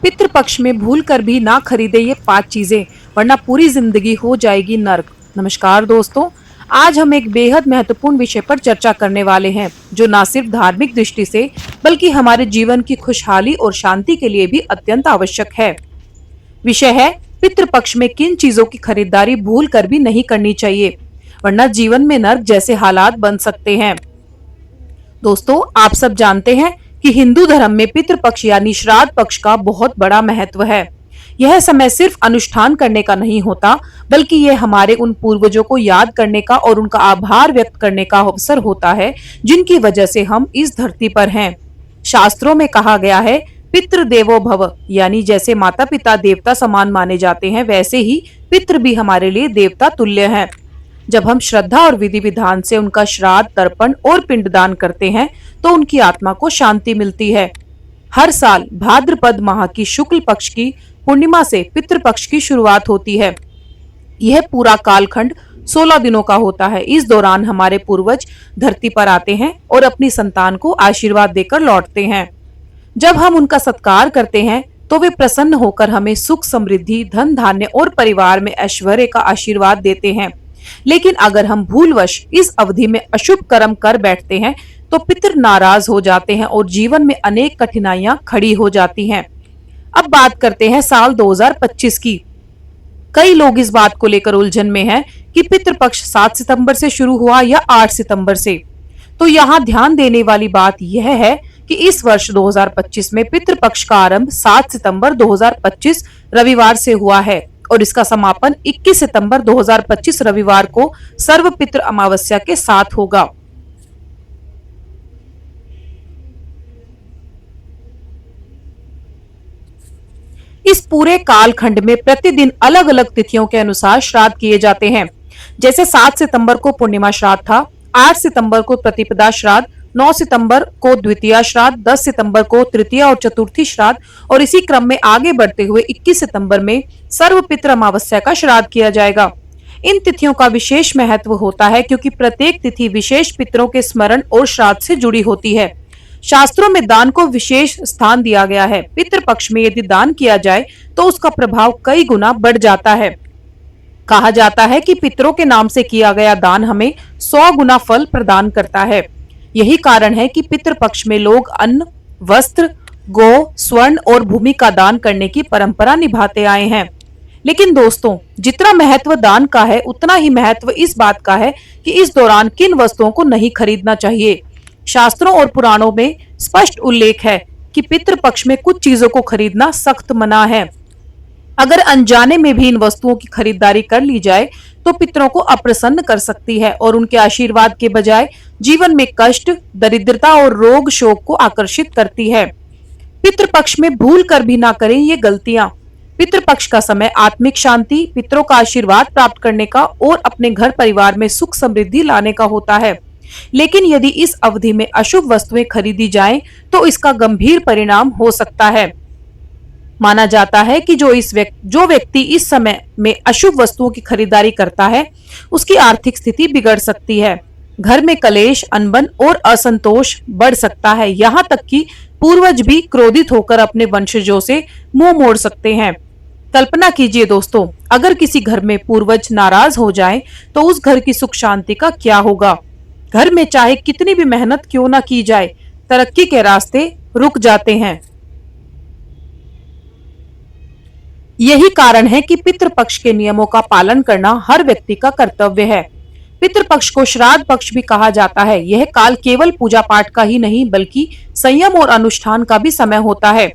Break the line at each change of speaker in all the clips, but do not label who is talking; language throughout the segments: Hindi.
पितृपक्ष में भूल कर भी ना खरीदे ये 5 चीजें, वरना पूरी जिंदगी हो जाएगी नर्क। नमस्कार दोस्तों, आज हम एक बेहद महत्वपूर्ण विषय पर चर्चा करने वाले हैं, जो न सिर्फ धार्मिक दृष्टि से बल्कि हमारे जीवन की खुशहाली और शांति के लिए भी अत्यंत आवश्यक है। विषय है, पितृपक्ष में किन चीजों की खरीदारी भूल कर भी नहीं करनी चाहिए, वरना जीवन में नर्क जैसे हालात बन सकते हैं। दोस्तों, आप सब जानते हैं कि हिंदू धर्म में पितृपक्ष यानी श्राद्ध पक्ष का बहुत बड़ा महत्व है। यह समय सिर्फ अनुष्ठान करने का नहीं होता, बल्कि यह हमारे उन पूर्वजों को याद करने का और उनका आभार व्यक्त करने का अवसर होता है, जिनकी वजह से हम इस धरती पर हैं। शास्त्रों में कहा गया है, पितृ देवो भव, यानी जैसे माता पिता देवता समान माने जाते हैं, वैसे ही पितृ भी हमारे लिए देवता तुल्य हैं। जब हम श्रद्धा और विधि विधान से उनका श्राद्ध, तर्पण और पिंडदान करते हैं, तो उनकी आत्मा को शांति मिलती है। हर साल भाद्रपद माह की शुक्ल पक्ष की पूर्णिमा से पितृपक्ष की शुरुआत होती है। यह पूरा कालखंड 16 दिनों का होता है। इस दौरान हमारे पूर्वज धरती पर आते हैं और अपनी संतान को आशीर्वाद देकर लौटते हैं। जब हम उनका सत्कार करते हैं, तो वे प्रसन्न होकर हमें सुख, समृद्धि, धन धान्य और परिवार में ऐश्वर्य का आशीर्वाद देते हैं। लेकिन अगर हम भूलवश इस अवधि में अशुभ कर्म कर बैठते हैं, तो पितृ नाराज हो जाते हैं और जीवन में अनेक कठिनाइयां खड़ी हो जाती हैं। अब बात करते हैं साल 2025 की। कई लोग इस बात को लेकर उलझन में हैं कि पितृपक्ष 7 सितंबर से शुरू हुआ या 8 सितंबर से। तो यहाँ ध्यान देने वाली बात यह है कि इस वर्ष 2025 में पितृपक्ष का आरंभ 7 सितंबर 2025 रविवार से हुआ है और इसका समापन 21 सितंबर 2025 रविवार को सर्व पितृ अमावस्या के साथ होगा। इस पूरे कालखंड में प्रतिदिन अलग अलग तिथियों के अनुसार श्राद्ध किए जाते हैं। जैसे 7 सितंबर को पूर्णिमा श्राद्ध था, 8 सितंबर को प्रतिपदा श्राद्ध, 9 सितंबर को द्वितीया श्राद्ध, 10 सितंबर को तृतीया और चतुर्थी श्राद्ध और इसी क्रम में आगे बढ़ते हुए 21 सितंबर में सर्व पितृ अमावस्या का श्राद्ध किया जाएगा। इन तिथियों का विशेष महत्व होता है क्योंकि प्रत्येक तिथि विशेष पितरों के स्मरण और श्राद्ध से जुड़ी होती है। शास्त्रों में दान को विशेष स्थान दिया गया है। पितृपक्ष में यदि दान किया जाए तो उसका प्रभाव कई गुना बढ़ जाता है। कहा जाता है कि पितरों के नाम से किया गया दान हमें 100 गुना फल प्रदान करता है। यही कारण है कि पितृपक्ष में लोग अन्न, वस्त्र, गौ, स्वर्ण और भूमि का दान करने की परंपरा निभाते आए हैं। लेकिन दोस्तों, जितना महत्व दान का है, उतना ही महत्व इस बात का है कि इस दौरान किन वस्तुओं को नहीं खरीदना चाहिए। शास्त्रों और पुराणों में स्पष्ट उल्लेख है कि पितृपक्ष में कुछ चीजों को खरीदना सख्त मना है। अगर अनजाने में भी इन वस्तुओं की खरीदारी कर ली जाए तो पितरों को अप्रसन्न कर सकती है और उनके आशीर्वाद के बजाय जीवन में कष्ट, दरिद्रता और रोग शोक को आकर्षित करती है। पितृपक्ष में भूल कर भी ना करें ये गलतियां। पितृपक्ष का समय आत्मिक शांति, पितरों का आशीर्वाद प्राप्त करने का और अपने घर परिवार में सुख समृद्धि लाने का होता है। लेकिन यदि इस अवधि में अशुभ वस्तुएं खरीदी जाएं, तो इसका गंभीर परिणाम हो सकता है। माना जाता है कि जो व्यक्ति इस समय में अशुभ वस्तुओं की खरीदारी करता है, उसकी आर्थिक स्थिति बिगड़ सकती है। घर में कलेश, अनबन और असंतोष बढ़ सकता है। यहाँ तक कि पूर्वज भी क्रोधित होकर अपने वंशजों से मुंह मोड़ सकते हैं। कल्पना कीजिए दोस्तों, अगर किसी घर में पूर्वज नाराज हो जाएं, तो उस घर की सुख शांति का क्या होगा। घर में चाहे कितनी भी मेहनत क्यों ना की जाए, तरक्की के रास्ते रुक जाते हैं। यही कारण है कि पितृपक्ष के नियमों का पालन करना हर व्यक्ति का कर्तव्य है। पितृपक्ष को श्राद्ध पक्ष भी कहा जाता है। यह काल केवल पूजा पाठ का ही नहीं, बल्कि संयम और अनुष्ठान का भी समय होता है।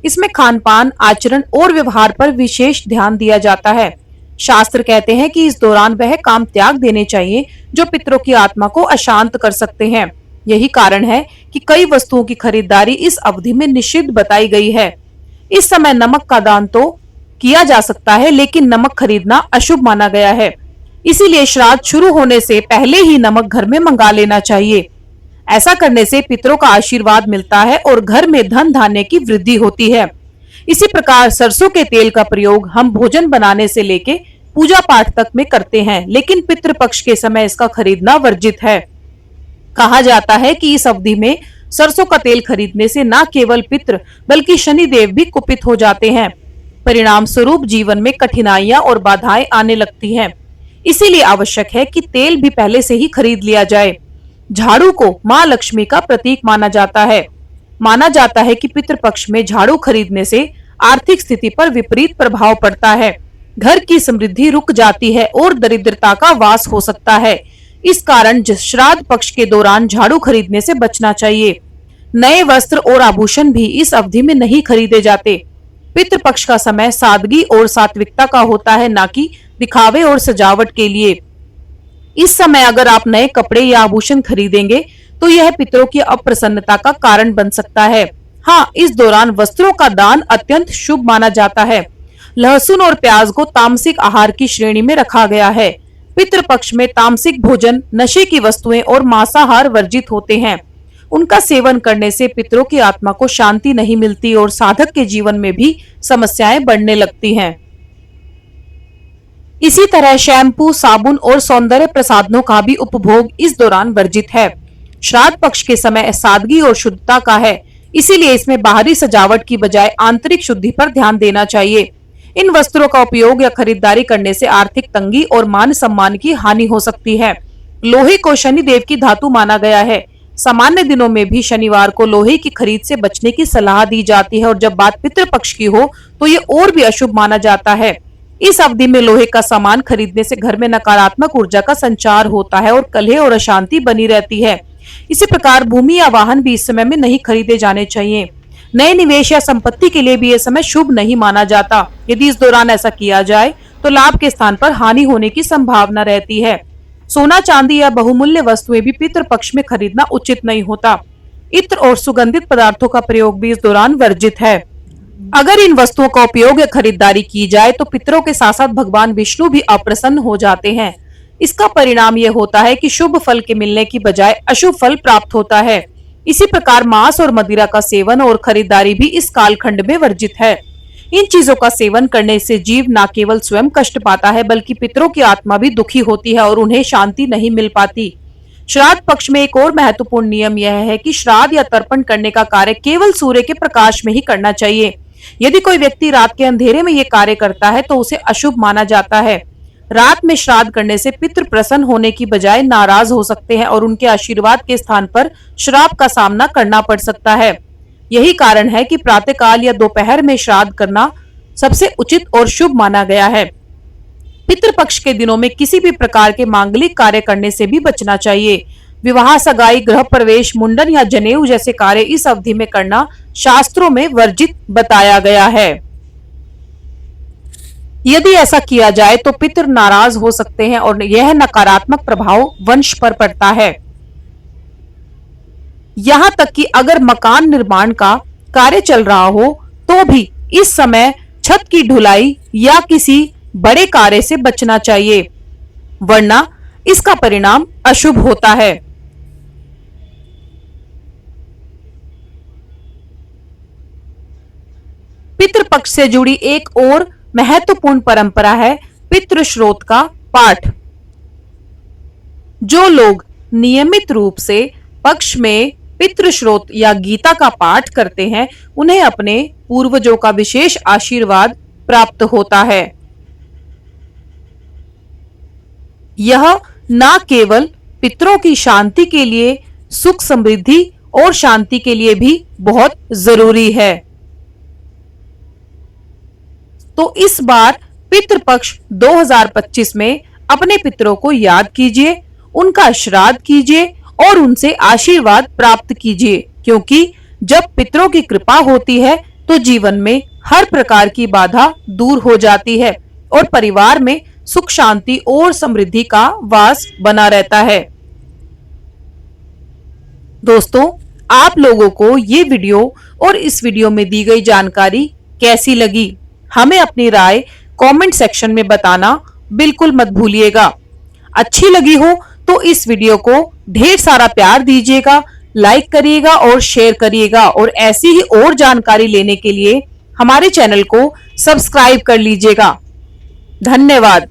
इसमें खान पान, आचरण और व्यवहार पर विशेष ध्यान दिया जाता है। शास्त्र कहते हैं कि इस दौरान वह काम त्याग देने चाहिए जो पितरों की आत्मा को अशांत कर सकते हैं। यही कारण है कि कई वस्तुओं की खरीदारी इस अवधि में निषिद्ध बताई गई है। इस समय नमक का दान तो किया जा सकता है, लेकिन नमक खरीदना अशुभ माना गया है। इसीलिए श्राद्ध शुरू होने से पहले ही नमक घर में मंगा लेना चाहिए। ऐसा करने से पितरों का आशीर्वाद मिलता है और घर में धन धान्य की वृद्धि होती है। इसी प्रकार सरसों के तेल का प्रयोग हम भोजन बनाने से लेके पूजा पाठ तक में करते हैं, लेकिन पितृपक्ष के समय इसका खरीदना वर्जित है। कहा जाता है कि इस अवधि में सरसों का तेल खरीदने से न केवल पितृ बल्कि शनिदेव भी कुपित हो जाते हैं। परिणाम स्वरूप जीवन में कठिनाइयां और बाधाएं आने लगती हैं। इसीलिए आवश्यक है कि तेल भी पहले से ही खरीद लिया जाए। झाड़ू को मां लक्ष्मी का प्रतीक माना जाता है। माना जाता है कि पितृपक्ष में झाड़ू खरीदने से आर्थिक स्थिति पर विपरीत प्रभाव पड़ता है, घर की समृद्धि रुक जाती है और दरिद्रता का वास हो सकता है। इस कारण श्राद्ध पक्ष के दौरान झाड़ू खरीदने से बचना चाहिए। नए वस्त्र और आभूषण भी इस अवधि में नहीं खरीदे जाते। पितृपक्ष का समय सादगी और सात्विकता का होता है, न कि दिखावे और सजावट के लिए। इस समय अगर आप नए कपड़े या आभूषण खरीदेंगे तो यह पितरों की अप्रसन्नता का कारण बन सकता है। हाँ, इस दौरान वस्त्रों का दान अत्यंत शुभ माना जाता है। लहसुन और प्याज को तामसिक आहार की श्रेणी में रखा गया है। पितृपक्ष में तामसिक भोजन, नशे की वस्तुएं और मांसाहार वर्जित होते हैं। उनका सेवन करने से पितरों की आत्मा को शांति नहीं मिलती और साधक के जीवन में भी समस्याएं बढ़ने लगती हैं। इसी तरह शैम्पू, साबुन और सौंदर्य प्रसाधनों का भी उपभोग इस दौरान वर्जित है। श्राद्ध पक्ष के समय सादगी और शुद्धता का है, इसीलिए इसमें बाहरी सजावट की बजाय आंतरिक शुद्धि पर ध्यान देना चाहिए। इन वस्त्रों का उपयोग या खरीदारी करने से आर्थिक तंगी और मान सम्मान की हानि हो सकती है। लोहे को शनि देव की धातु माना गया है। सामान्य दिनों में भी शनिवार को लोहे की खरीद से बचने की सलाह दी जाती है और जब बात पितृपक्ष की हो तो ये और भी अशुभ माना जाता है। इस अवधि में लोहे का सामान खरीदने से घर में नकारात्मक ऊर्जा का संचार होता है और कलह और अशांति बनी रहती है। इसी प्रकार भूमि या वाहन भी इस समय में नहीं खरीदे जाने चाहिए। नए निवेश या संपत्ति के लिए भी यह समय शुभ नहीं माना जाता। यदि इस दौरान ऐसा किया जाए तो लाभ के स्थान पर हानि होने की संभावना रहती है। सोना, चांदी या बहुमूल्य वस्तुएं भी पितृपक्ष में खरीदना उचित नहीं होता। इत्र और सुगंधित पदार्थों का प्रयोग भी इस दौरान वर्जित है। अगर इन वस्तुओं का उपयोग या खरीदारी की जाए तो पितरों के साथ साथ भगवान विष्णु भी अप्रसन्न हो जाते हैं। इसका परिणाम यह होता है कि शुभ फल के मिलने की बजाय अशुभ फल प्राप्त होता है। इसी प्रकार मांस और मदिरा का सेवन और खरीदारी भी इस कालखंड में वर्जित है। इन चीजों का सेवन करने से जीव न केवल स्वयं कष्ट पाता है बल्कि पितरों की आत्मा भी दुखी होती है और उन्हें शांति नहीं मिल पाती। श्राद्ध पक्ष में एक और महत्वपूर्ण नियम यह है कि श्राद्ध या तर्पण करने का कार्य केवल सूर्य के प्रकाश में ही करना चाहिए। यदि कोई व्यक्ति रात के अंधेरे में ये कार्य करता है तो उसे अशुभ माना जाता है। रात में श्राद्ध करने से पितृ प्रसन्न होने की बजाय नाराज हो सकते हैं और उनके आशीर्वाद के स्थान पर श्राप का सामना करना पड़ सकता है। यही कारण है कि प्रातःकाल या दोपहर में श्राद्ध करना सबसे उचित और शुभ माना गया है। पितृपक्ष के दिनों में किसी भी प्रकार के मांगलिक कार्य करने से भी बचना चाहिए। विवाह, सगाई, गृह प्रवेश, मुंडन या जनेऊ जैसे कार्य इस अवधि में करना शास्त्रों में वर्जित बताया गया है। यदि ऐसा किया जाए तो पितृ नाराज हो सकते हैं और यह नकारात्मक प्रभाव वंश पर पड़ता है। यहाँ तक कि अगर मकान निर्माण का कार्य चल रहा हो तो भी इस समय छत की ढुलाई या किसी बड़े कार्य से बचना चाहिए, वरना इसका परिणाम अशुभ होता है। पितृपक्ष से जुड़ी एक और महत्वपूर्ण परंपरा है पितृश्रोत का पाठ। जो लोग नियमित रूप से पक्ष में पितृश्रोत या गीता का पाठ करते हैं उन्हें अपने पूर्वजों का विशेष आशीर्वाद प्राप्त होता है। यह न केवल पितरों की शांति के लिए, सुख समृद्धि और शांति के लिए भी बहुत जरूरी है। तो इस बार पितृपक्ष 2025 में अपने पितरों को याद कीजिए, उनका श्राद्ध कीजिए और उनसे आशीर्वाद प्राप्त कीजिए, क्योंकि जब पितरों की कृपा होती है तो जीवन में हर प्रकार की बाधा दूर हो जाती है और परिवार में सुख, शांति और समृद्धि का वास बना रहता है। दोस्तों, आप लोगों को ये वीडियो और इस वीडियो में दी गई जानकारी कैसी लगी, हमें अपनी राय कमेंट सेक्शन में बताना बिल्कुल मत भूलिएगा। अच्छी लगी हो तो इस वीडियो को ढेर सारा प्यार दीजिएगा, लाइक करिएगा और शेयर करिएगा और ऐसी ही और जानकारी लेने के लिए हमारे चैनल को सब्सक्राइब कर लीजिएगा। धन्यवाद।